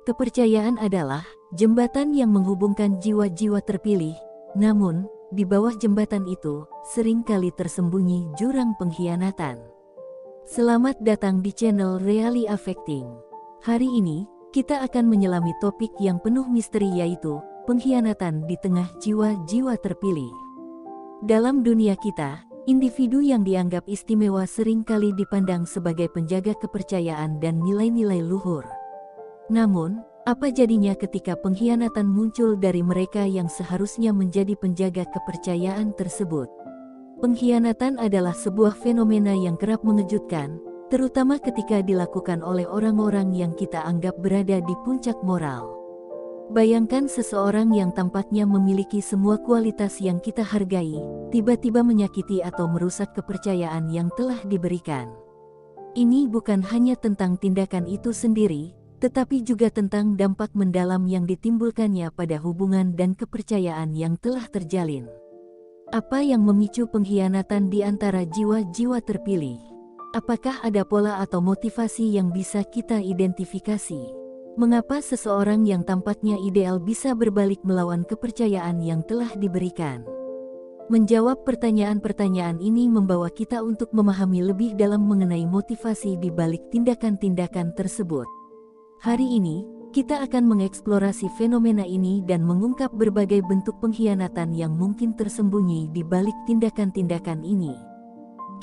Kepercayaan adalah jembatan yang menghubungkan jiwa-jiwa terpilih, namun, di bawah jembatan itu, seringkali tersembunyi jurang pengkhianatan. Selamat datang di channel Really Affecting. Hari ini, kita akan menyelami topik yang penuh misteri yaitu, pengkhianatan di tengah jiwa-jiwa terpilih. Dalam dunia kita, individu yang dianggap istimewa seringkali dipandang sebagai penjaga kepercayaan dan nilai-nilai luhur. Namun, apa jadinya ketika pengkhianatan muncul dari mereka yang seharusnya menjadi penjaga kepercayaan tersebut? Pengkhianatan adalah sebuah fenomena yang kerap mengejutkan, terutama ketika dilakukan oleh orang-orang yang kita anggap berada di puncak moral. Bayangkan seseorang yang tampaknya memiliki semua kualitas yang kita hargai, tiba-tiba menyakiti atau merusak kepercayaan yang telah diberikan. Ini bukan hanya tentang tindakan itu sendiri, tetapi juga tentang dampak mendalam yang ditimbulkannya pada hubungan dan kepercayaan yang telah terjalin. Apa yang memicu pengkhianatan di antara jiwa-jiwa terpilih? Apakah ada pola atau motivasi yang bisa kita identifikasi? Mengapa seseorang yang tampaknya ideal bisa berbalik melawan kepercayaan yang telah diberikan? Menjawab pertanyaan-pertanyaan ini membawa kita untuk memahami lebih dalam mengenai motivasi di balik tindakan-tindakan tersebut. Hari ini, kita akan mengeksplorasi fenomena ini dan mengungkap berbagai bentuk pengkhianatan yang mungkin tersembunyi di balik tindakan-tindakan ini.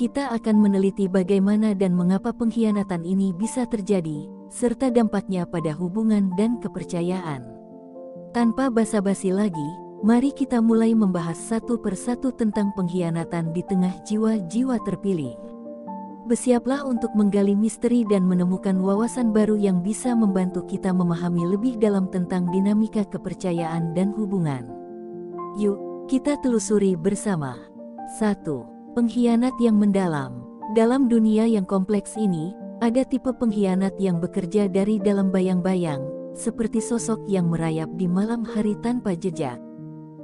Kita akan meneliti bagaimana dan mengapa pengkhianatan ini bisa terjadi, serta dampaknya pada hubungan dan kepercayaan. Tanpa basa-basi lagi, mari kita mulai membahas satu persatu tentang pengkhianatan di tengah jiwa-jiwa terpilih. Bersiaplah untuk menggali misteri dan menemukan wawasan baru yang bisa membantu kita memahami lebih dalam tentang dinamika kepercayaan dan hubungan. Yuk, kita telusuri bersama. 1. Pengkhianat yang mendalam. Dalam dunia yang kompleks ini, ada tipe pengkhianat yang bekerja dari dalam bayang-bayang, seperti sosok yang merayap di malam hari tanpa jejak.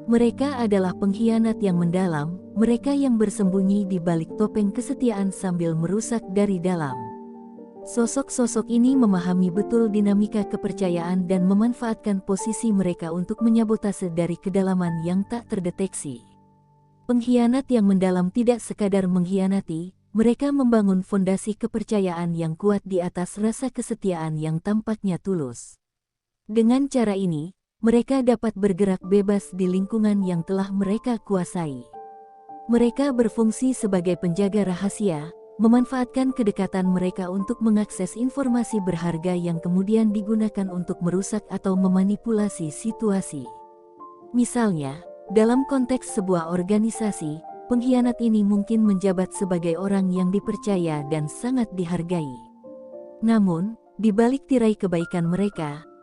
Mereka adalah pengkhianat yang mendalam, mereka yang bersembunyi di balik topeng kesetiaan sambil merusak dari dalam. Sosok-sosok ini memahami betul dinamika kepercayaan dan memanfaatkan posisi mereka untuk menyabotase dari kedalaman yang tak terdeteksi. Pengkhianat yang mendalam tidak sekadar mengkhianati, mereka membangun fondasi kepercayaan yang kuat di atas rasa kesetiaan yang tampaknya tulus. Dengan cara ini, mereka dapat bergerak bebas di lingkungan yang telah mereka kuasai. Mereka berfungsi sebagai penjaga rahasia, memanfaatkan kedekatan mereka untuk mengakses informasi berharga yang kemudian digunakan untuk merusak atau memanipulasi situasi. Misalnya, dalam konteks sebuah organisasi, pengkhianat ini mungkin menjabat sebagai orang yang dipercaya dan sangat dihargai. Namun, di balik tirai kebaikan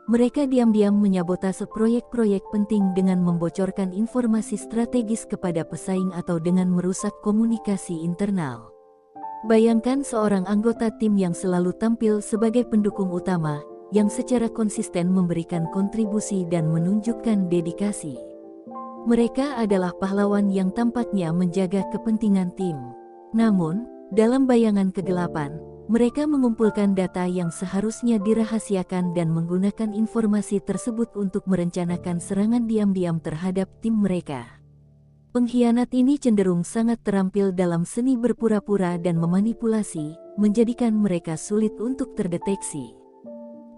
mereka diam-diam menyabotase proyek-proyek penting dengan membocorkan informasi strategis kepada pesaing atau dengan merusak komunikasi internal. Bayangkan seorang anggota tim yang selalu tampil sebagai pendukung utama, yang secara konsisten memberikan kontribusi dan menunjukkan dedikasi. Mereka adalah pahlawan yang tampaknya menjaga kepentingan tim. Namun, dalam bayangan kegelapan, mereka mengumpulkan data yang seharusnya dirahasiakan dan menggunakan informasi tersebut untuk merencanakan serangan diam-diam terhadap tim mereka. Pengkhianat ini cenderung sangat terampil dalam seni berpura-pura dan memanipulasi, menjadikan mereka sulit untuk terdeteksi.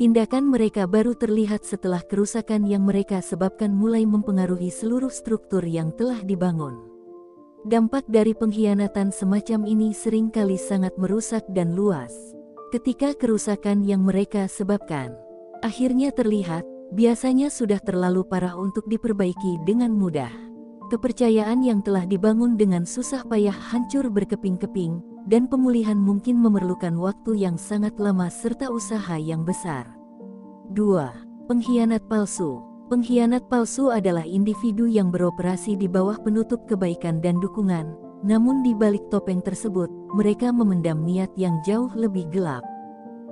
Tindakan mereka baru terlihat setelah kerusakan yang mereka sebabkan mulai mempengaruhi seluruh struktur yang telah dibangun. Dampak dari pengkhianatan semacam ini seringkali sangat merusak dan luas. Ketika kerusakan yang mereka sebabkan akhirnya terlihat, biasanya sudah terlalu parah untuk diperbaiki dengan mudah. Kepercayaan yang telah dibangun dengan susah payah hancur berkeping-keping, dan pemulihan mungkin memerlukan waktu yang sangat lama serta usaha yang besar. 2. Pengkhianat palsu. Pengkhianat palsu adalah individu yang beroperasi di bawah penutup kebaikan dan dukungan, namun di balik topeng tersebut, mereka memendam niat yang jauh lebih gelap.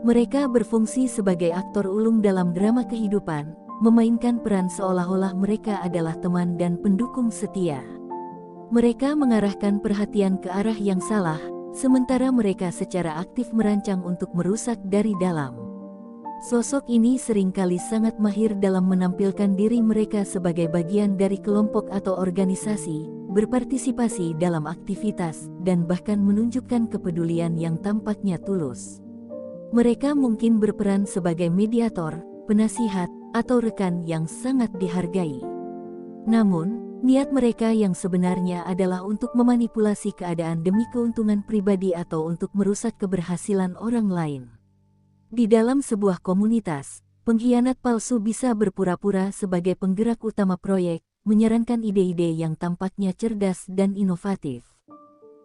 Mereka berfungsi sebagai aktor ulung dalam drama kehidupan, memainkan peran seolah-olah mereka adalah teman dan pendukung setia. Mereka mengarahkan perhatian ke arah yang salah, sementara mereka secara aktif merancang untuk merusak dari dalam. Sosok ini seringkali sangat mahir dalam menampilkan diri mereka sebagai bagian dari kelompok atau organisasi, berpartisipasi dalam aktivitas, dan bahkan menunjukkan kepedulian yang tampaknya tulus. Mereka mungkin berperan sebagai mediator, penasihat, atau rekan yang sangat dihargai. Namun, niat mereka yang sebenarnya adalah untuk memanipulasi keadaan demi keuntungan pribadi atau untuk merusak keberhasilan orang lain. Di dalam sebuah komunitas, pengkhianat palsu bisa berpura-pura sebagai penggerak utama proyek, menyarankan ide-ide yang tampaknya cerdas dan inovatif.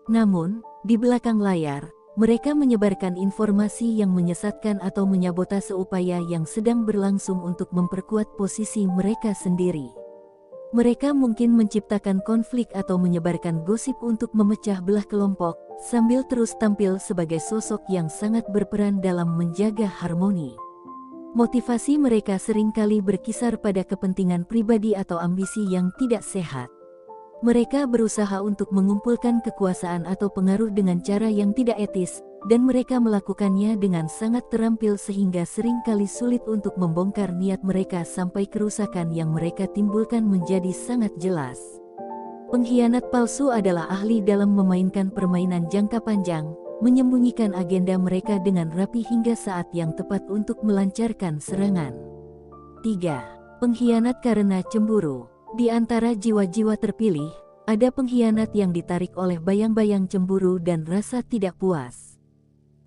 Namun, di belakang layar, mereka menyebarkan informasi yang menyesatkan atau menyabotase upaya yang sedang berlangsung untuk memperkuat posisi mereka sendiri. Mereka mungkin menciptakan konflik atau menyebarkan gosip untuk memecah belah kelompok, sambil terus tampil sebagai sosok yang sangat berperan dalam menjaga harmoni. Motivasi mereka seringkali berkisar pada kepentingan pribadi atau ambisi yang tidak sehat. Mereka berusaha untuk mengumpulkan kekuasaan atau pengaruh dengan cara yang tidak etis, dan mereka melakukannya dengan sangat terampil sehingga seringkali sulit untuk membongkar niat mereka sampai kerusakan yang mereka timbulkan menjadi sangat jelas. Pengkhianat palsu adalah ahli dalam memainkan permainan jangka panjang, menyembunyikan agenda mereka dengan rapi hingga saat yang tepat untuk melancarkan serangan. 3. Pengkhianat karena cemburu. Di antara jiwa-jiwa terpilih, ada pengkhianat yang ditarik oleh bayang-bayang cemburu dan rasa tidak puas.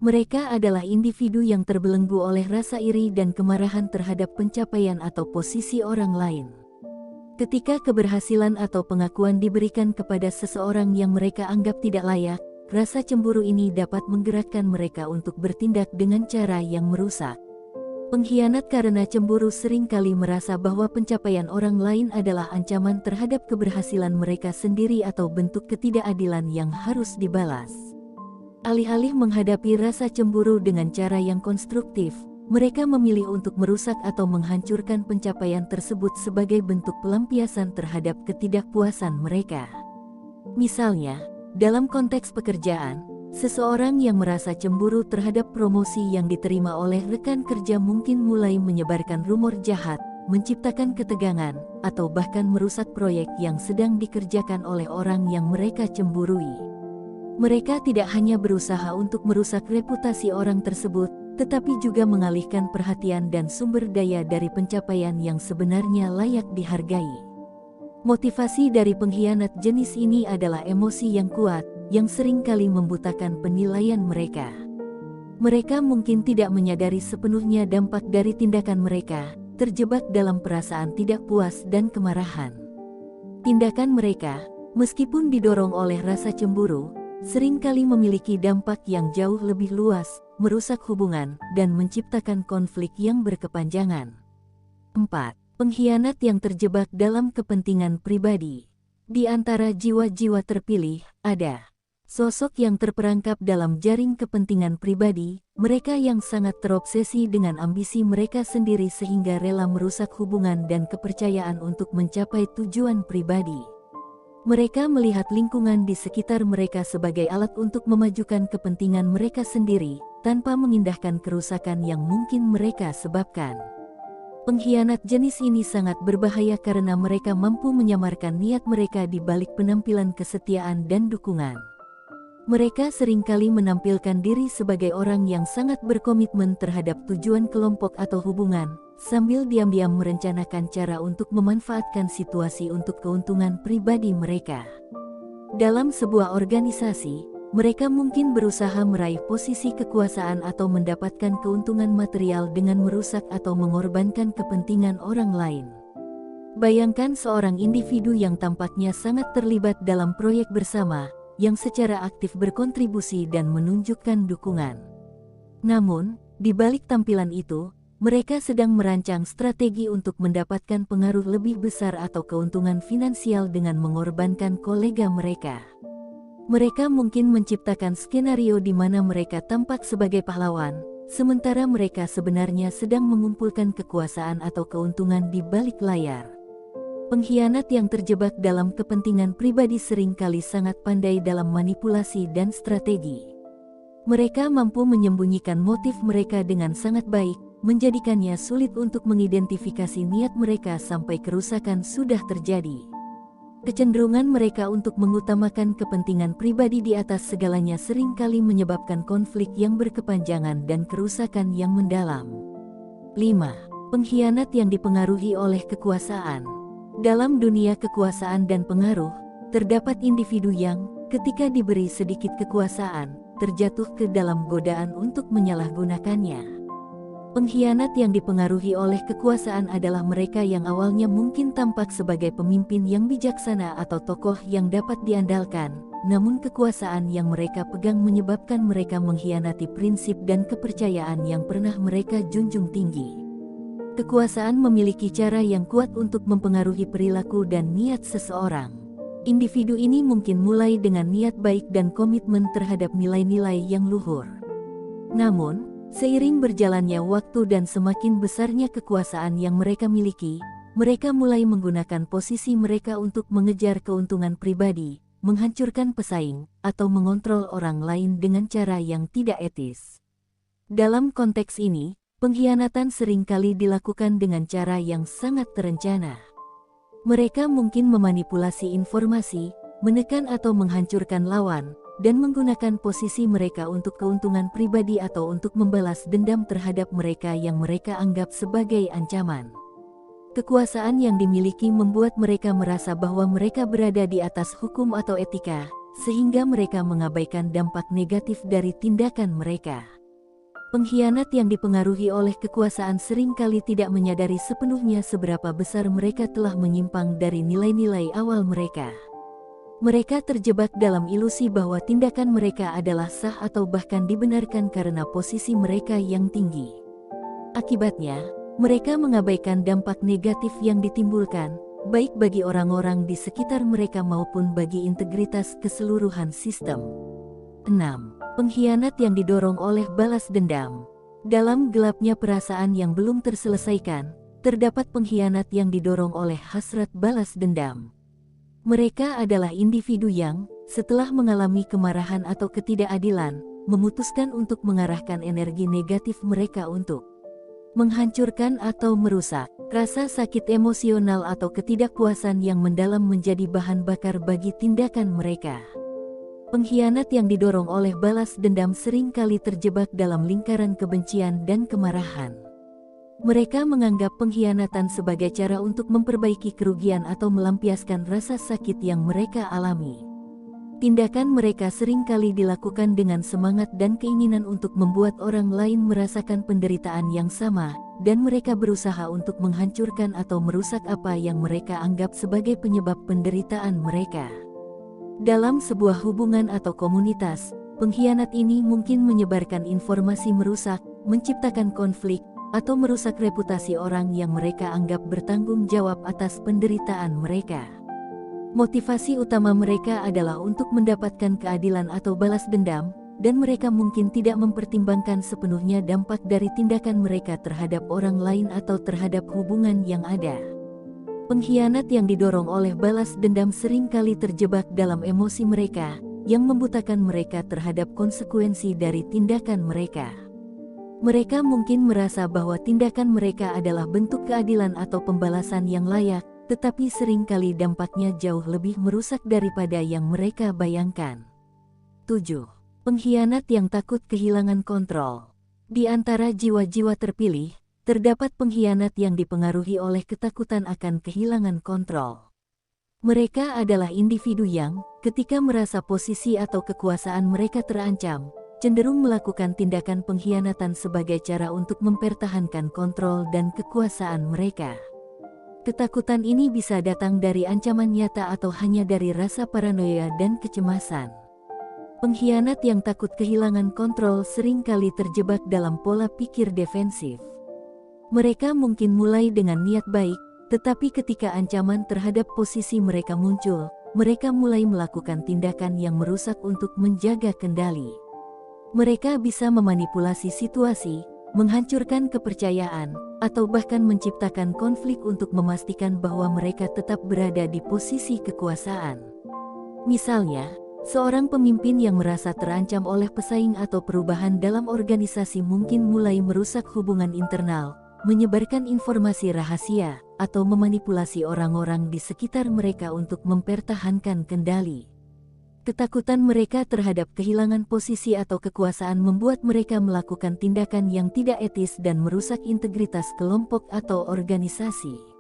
Mereka adalah individu yang terbelenggu oleh rasa iri dan kemarahan terhadap pencapaian atau posisi orang lain. Ketika keberhasilan atau pengakuan diberikan kepada seseorang yang mereka anggap tidak layak, rasa cemburu ini dapat menggerakkan mereka untuk bertindak dengan cara yang merusak. Pengkhianat karena cemburu seringkali merasa bahwa pencapaian orang lain adalah ancaman terhadap keberhasilan mereka sendiri atau bentuk ketidakadilan yang harus dibalas. Alih-alih menghadapi rasa cemburu dengan cara yang konstruktif, mereka memilih untuk merusak atau menghancurkan pencapaian tersebut sebagai bentuk pelampiasan terhadap ketidakpuasan mereka. Misalnya, dalam konteks pekerjaan, seseorang yang merasa cemburu terhadap promosi yang diterima oleh rekan kerja mungkin mulai menyebarkan rumor jahat, menciptakan ketegangan, atau bahkan merusak proyek yang sedang dikerjakan oleh orang yang mereka cemburui. Mereka tidak hanya berusaha untuk merusak reputasi orang tersebut, tetapi juga mengalihkan perhatian dan sumber daya dari pencapaian yang sebenarnya layak dihargai. Motivasi dari pengkhianat jenis ini adalah emosi yang kuat, yang seringkali membutakan penilaian mereka. Mereka mungkin tidak menyadari sepenuhnya dampak dari tindakan mereka, terjebak dalam perasaan tidak puas dan kemarahan. Tindakan mereka, meskipun didorong oleh rasa cemburu, seringkali memiliki dampak yang jauh lebih luas, merusak hubungan, dan menciptakan konflik yang berkepanjangan. 4. Pengkhianat yang terjebak dalam kepentingan pribadi. Di antara jiwa-jiwa terpilih, ada sosok yang terperangkap dalam jaring kepentingan pribadi, mereka yang sangat terobsesi dengan ambisi mereka sendiri sehingga rela merusak hubungan dan kepercayaan untuk mencapai tujuan pribadi. Mereka melihat lingkungan di sekitar mereka sebagai alat untuk memajukan kepentingan mereka sendiri, tanpa mengindahkan kerusakan yang mungkin mereka sebabkan. Pengkhianat jenis ini sangat berbahaya karena mereka mampu menyamarkan niat mereka di balik penampilan kesetiaan dan dukungan. Mereka seringkali menampilkan diri sebagai orang yang sangat berkomitmen terhadap tujuan kelompok atau hubungan, sambil diam-diam merencanakan cara untuk memanfaatkan situasi untuk keuntungan pribadi mereka. Dalam sebuah organisasi, mereka mungkin berusaha meraih posisi kekuasaan atau mendapatkan keuntungan material dengan merusak atau mengorbankan kepentingan orang lain. Bayangkan seorang individu yang tampaknya sangat terlibat dalam proyek bersama, yang secara aktif berkontribusi dan menunjukkan dukungan. Namun, di balik tampilan itu, mereka sedang merancang strategi untuk mendapatkan pengaruh lebih besar atau keuntungan finansial dengan mengorbankan kolega mereka. Mereka mungkin menciptakan skenario di mana mereka tampak sebagai pahlawan, sementara mereka sebenarnya sedang mengumpulkan kekuasaan atau keuntungan di balik layar. Pengkhianat yang terjebak dalam kepentingan pribadi seringkali sangat pandai dalam manipulasi dan strategi. Mereka mampu menyembunyikan motif mereka dengan sangat baik, menjadikannya sulit untuk mengidentifikasi niat mereka sampai kerusakan sudah terjadi. Kecenderungan mereka untuk mengutamakan kepentingan pribadi di atas segalanya seringkali menyebabkan konflik yang berkepanjangan dan kerusakan yang mendalam. 5. Pengkhianat yang dipengaruhi oleh kekuasaan. Dalam dunia kekuasaan dan pengaruh, terdapat individu yang, ketika diberi sedikit kekuasaan, terjatuh ke dalam godaan untuk menyalahgunakannya. Pengkhianat yang dipengaruhi oleh kekuasaan adalah mereka yang awalnya mungkin tampak sebagai pemimpin yang bijaksana atau tokoh yang dapat diandalkan, namun kekuasaan yang mereka pegang menyebabkan mereka mengkhianati prinsip dan kepercayaan yang pernah mereka junjung tinggi. Kekuasaan memiliki cara yang kuat untuk mempengaruhi perilaku dan niat seseorang. Individu ini mungkin mulai dengan niat baik dan komitmen terhadap nilai-nilai yang luhur. Namun, seiring berjalannya waktu dan semakin besarnya kekuasaan yang mereka miliki, mereka mulai menggunakan posisi mereka untuk mengejar keuntungan pribadi, menghancurkan pesaing, atau mengontrol orang lain dengan cara yang tidak etis. Dalam konteks ini, pengkhianatan seringkali dilakukan dengan cara yang sangat terencana. Mereka mungkin memanipulasi informasi, menekan atau menghancurkan lawan, dan menggunakan posisi mereka untuk keuntungan pribadi atau untuk membalas dendam terhadap mereka yang mereka anggap sebagai ancaman. Kekuasaan yang dimiliki membuat mereka merasa bahwa mereka berada di atas hukum atau etika, sehingga mereka mengabaikan dampak negatif dari tindakan mereka. Pengkhianat yang dipengaruhi oleh kekuasaan seringkali tidak menyadari sepenuhnya seberapa besar mereka telah menyimpang dari nilai-nilai awal mereka. Mereka terjebak dalam ilusi bahwa tindakan mereka adalah sah atau bahkan dibenarkan karena posisi mereka yang tinggi. Akibatnya, mereka mengabaikan dampak negatif yang ditimbulkan, baik bagi orang-orang di sekitar mereka maupun bagi integritas keseluruhan sistem. 6. Pengkhianat yang didorong oleh balas dendam. Dalam gelapnya perasaan yang belum terselesaikan, terdapat pengkhianat yang didorong oleh hasrat balas dendam. Mereka adalah individu yang, setelah mengalami kemarahan atau ketidakadilan, memutuskan untuk mengarahkan energi negatif mereka untuk menghancurkan atau merusak. Rasa sakit emosional atau ketidakpuasan yang mendalam menjadi bahan bakar bagi tindakan mereka. Pengkhianat yang didorong oleh balas dendam seringkali terjebak dalam lingkaran kebencian dan kemarahan. Mereka menganggap pengkhianatan sebagai cara untuk memperbaiki kerugian atau melampiaskan rasa sakit yang mereka alami. Tindakan mereka seringkali dilakukan dengan semangat dan keinginan untuk membuat orang lain merasakan penderitaan yang sama, dan mereka berusaha untuk menghancurkan atau merusak apa yang mereka anggap sebagai penyebab penderitaan mereka. Dalam sebuah hubungan atau komunitas, pengkhianat ini mungkin menyebarkan informasi merusak, menciptakan konflik, atau merusak reputasi orang yang mereka anggap bertanggung jawab atas penderitaan mereka. Motivasi utama mereka adalah untuk mendapatkan keadilan atau balas dendam, dan mereka mungkin tidak mempertimbangkan sepenuhnya dampak dari tindakan mereka terhadap orang lain atau terhadap hubungan yang ada. Pengkhianat yang didorong oleh balas dendam seringkali terjebak dalam emosi mereka, yang membutakan mereka terhadap konsekuensi dari tindakan mereka. Mereka mungkin merasa bahwa tindakan mereka adalah bentuk keadilan atau pembalasan yang layak, tetapi seringkali dampaknya jauh lebih merusak daripada yang mereka bayangkan. 7. Pengkhianat yang takut kehilangan kontrol. Di antara jiwa-jiwa terpilih, terdapat pengkhianat yang dipengaruhi oleh ketakutan akan kehilangan kontrol. Mereka adalah individu yang, ketika merasa posisi atau kekuasaan mereka terancam, cenderung melakukan tindakan pengkhianatan sebagai cara untuk mempertahankan kontrol dan kekuasaan mereka. Ketakutan ini bisa datang dari ancaman nyata atau hanya dari rasa paranoia dan kecemasan. Pengkhianat yang takut kehilangan kontrol seringkali terjebak dalam pola pikir defensif. Mereka mungkin mulai dengan niat baik, tetapi ketika ancaman terhadap posisi mereka muncul, mereka mulai melakukan tindakan yang merusak untuk menjaga kendali. Mereka bisa memanipulasi situasi, menghancurkan kepercayaan, atau bahkan menciptakan konflik untuk memastikan bahwa mereka tetap berada di posisi kekuasaan. Misalnya, Seorang pemimpin yang merasa terancam oleh pesaing atau perubahan dalam organisasi mungkin mulai merusak hubungan internal, menyebarkan informasi rahasia, atau memanipulasi orang-orang di sekitar mereka untuk mempertahankan kendali. Ketakutan mereka terhadap kehilangan posisi atau kekuasaan membuat mereka melakukan tindakan yang tidak etis dan merusak integritas kelompok atau organisasi.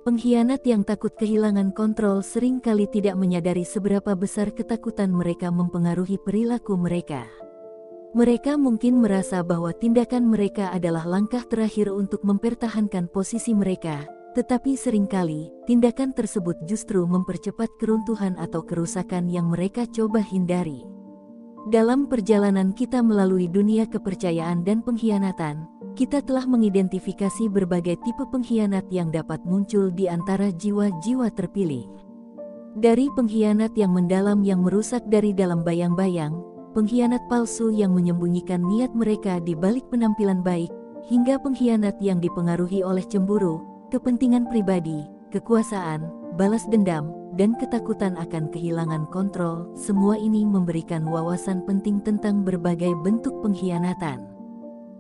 Pengkhianat yang takut kehilangan kontrol seringkali tidak menyadari seberapa besar ketakutan mereka mempengaruhi perilaku mereka. Mereka mungkin merasa bahwa tindakan mereka adalah langkah terakhir untuk mempertahankan posisi mereka, tetapi seringkali tindakan tersebut justru mempercepat keruntuhan atau kerusakan yang mereka coba hindari. Dalam perjalanan kita melalui dunia kepercayaan dan pengkhianatan, kita telah mengidentifikasi berbagai tipe pengkhianat yang dapat muncul di antara jiwa-jiwa terpilih. Dari pengkhianat yang mendalam yang merusak dari dalam bayang-bayang, pengkhianat palsu yang menyembunyikan niat mereka di balik penampilan baik, hingga pengkhianat yang dipengaruhi oleh cemburu, kepentingan pribadi, kekuasaan, balas dendam, dan ketakutan akan kehilangan kontrol. Semua ini memberikan wawasan penting tentang berbagai bentuk pengkhianatan.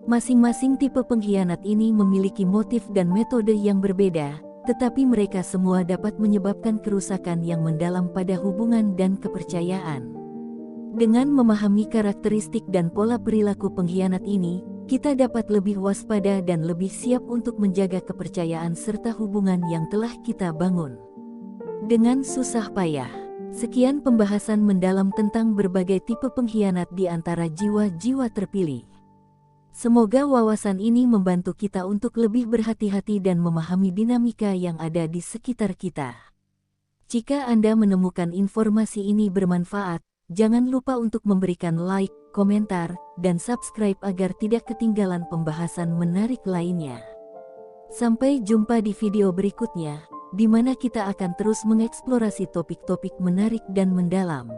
Masing-masing tipe pengkhianat ini memiliki motif dan metode yang berbeda, tetapi mereka semua dapat menyebabkan kerusakan yang mendalam pada hubungan dan kepercayaan. Dengan memahami karakteristik dan pola perilaku pengkhianat ini, kita dapat lebih waspada dan lebih siap untuk menjaga kepercayaan serta hubungan yang telah kita bangun. Dengan susah payah, sekian pembahasan mendalam tentang berbagai tipe pengkhianat di antara jiwa-jiwa terpilih. Semoga wawasan ini membantu kita untuk lebih berhati-hati dan memahami dinamika yang ada di sekitar kita. Jika Anda menemukan informasi ini bermanfaat, jangan lupa untuk memberikan like, komentar, dan subscribe agar tidak ketinggalan pembahasan menarik lainnya. Sampai jumpa di video berikutnya, di mana kita akan terus mengeksplorasi topik-topik menarik dan mendalam.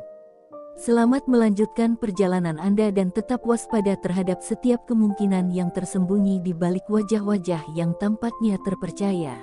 Selamat melanjutkan perjalanan Anda dan tetap waspada terhadap setiap kemungkinan yang tersembunyi di balik wajah-wajah yang tampaknya terpercaya.